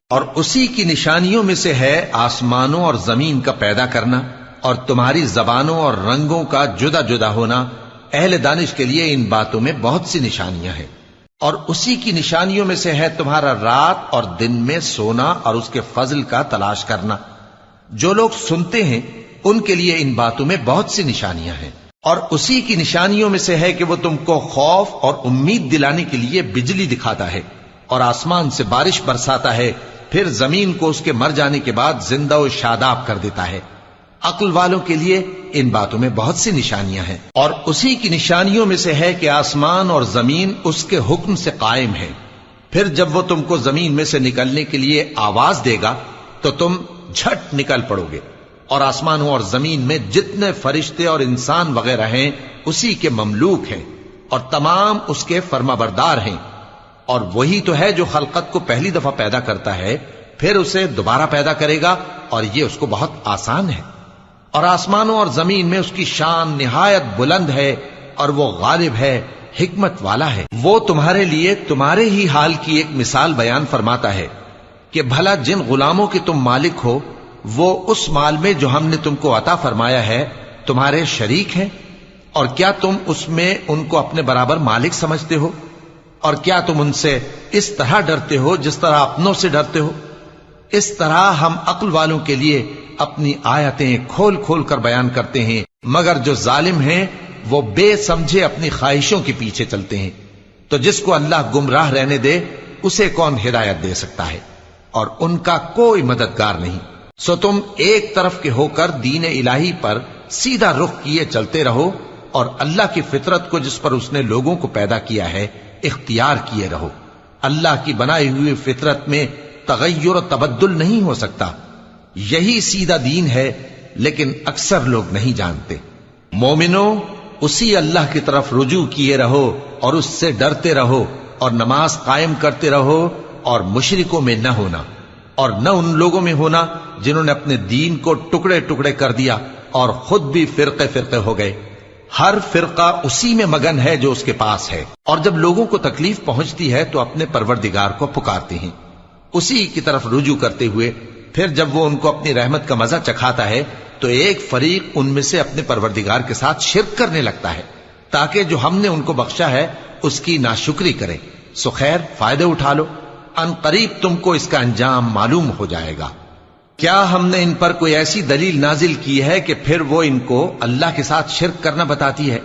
اور اسی کی نشانیوں میں سے ہے آسمانوں اور زمین کا پیدا کرنا اور تمہاری زبانوں اور رنگوں کا جدا جدا ہونا۔ اہل دانش کے لیے ان باتوں میں بہت سی نشانیاں ہیں۔ اور اسی کی نشانیوں میں سے ہے تمہارا رات اور دن میں سونا اور اس کے فضل کا تلاش کرنا۔ جو لوگ سنتے ہیں ان کے لیے ان باتوں میں بہت سی نشانیاں ہیں۔ اور اسی کی نشانیوں میں سے ہے کہ وہ تم کو خوف اور امید دلانے کے لیے بجلی دکھاتا ہے اور آسمان سے بارش برساتا ہے، پھر زمین کو اس کے مر جانے کے بعد زندہ و شاداب کر دیتا ہے۔ عقل والوں کے لیے ان باتوں میں بہت سی نشانیاں ہیں۔ اور اسی کی نشانیوں میں سے ہے کہ آسمان اور زمین اس کے حکم سے قائم ہیں، پھر جب وہ تم کو زمین میں سے نکلنے کے لیے آواز دے گا تو تم جھٹ نکل پڑو گے۔ اور آسمانوں اور زمین میں جتنے فرشتے اور انسان وغیرہ ہیں اسی کے مملوک ہیں اور تمام اس کے فرمانبردار ہیں۔ اور وہی تو ہے جو خلقت کو پہلی دفعہ پیدا کرتا ہے، پھر اسے دوبارہ پیدا کرے گا، اور یہ اس کو بہت آسان ہے۔ اور آسمانوں اور زمین میں اس کی شان نہایت بلند ہے، اور وہ غالب ہے، حکمت والا ہے۔ وہ تمہارے لیے تمہارے ہی حال کی ایک مثال بیان فرماتا ہے کہ بھلا جن غلاموں کے تم مالک ہو وہ اس مال میں جو ہم نے تم کو عطا فرمایا ہے تمہارے شریک ہیں، اور کیا تم اس میں ان کو اپنے برابر مالک سمجھتے ہو؟ اور کیا تم ان سے اس طرح ڈرتے ہو جس طرح اپنوں سے ڈرتے ہو؟ اس طرح ہم عقل والوں کے لیے اپنی آیتیں کھول کھول کر بیان کرتے ہیں، مگر جو ظالم ہیں وہ بے سمجھے اپنی خواہشوں کے پیچھے چلتے ہیں۔ تو جس کو اللہ گمراہ رہنے دے اسے کون ہدایت دے سکتا ہے، اور ان کا کوئی مددگار نہیں۔ سو تم ایک طرف کے ہو کر دین الہی پر سیدھا رخ کیے چلتے رہو، اور اللہ کی فطرت کو جس پر اس نے لوگوں کو پیدا کیا ہے اختیار کیے رہو۔ اللہ کی بنائی ہوئی فطرت میں تغیر و تبدل نہیں ہو سکتا۔ یہی سیدھا دین ہے، لیکن اکثر لوگ نہیں جانتے۔ مومنو، اسی اللہ کی طرف رجوع کیے رہو اور اس سے ڈرتے رہو، اور نماز قائم کرتے رہو، اور مشرکوں میں نہ ہونا، اور نہ ان لوگوں میں ہونا جنہوں نے اپنے دین کو ٹکڑے ٹکڑے کر دیا اور خود بھی فرقے فرقے ہو گئے۔ ہر فرقہ اسی میں مگن ہے جو اس کے پاس ہے، اور جب لوگوں کو تکلیف پہنچتی ہے تو اپنے پروردگار کو پکارتے ہیں، اسی کی طرف رجوع کرتے ہوئے۔ پھر جب وہ ان کو اپنی رحمت کا مزہ چکھاتا ہے تو ایک فریق ان میں سے اپنے پروردگار کے ساتھ شرک کرنے لگتا ہے، تاکہ جو ہم نے ان کو بخشا ہے اس کی ناشکری کریں۔ سو خیر، فائدے اٹھا لو، ان قریب تم کو اس کا انجام معلوم ہو جائے گا۔ کیا ہم نے ان پر کوئی ایسی دلیل نازل کی ہے کہ پھر وہ ان کو اللہ کے ساتھ شرک کرنا بتاتی ہے؟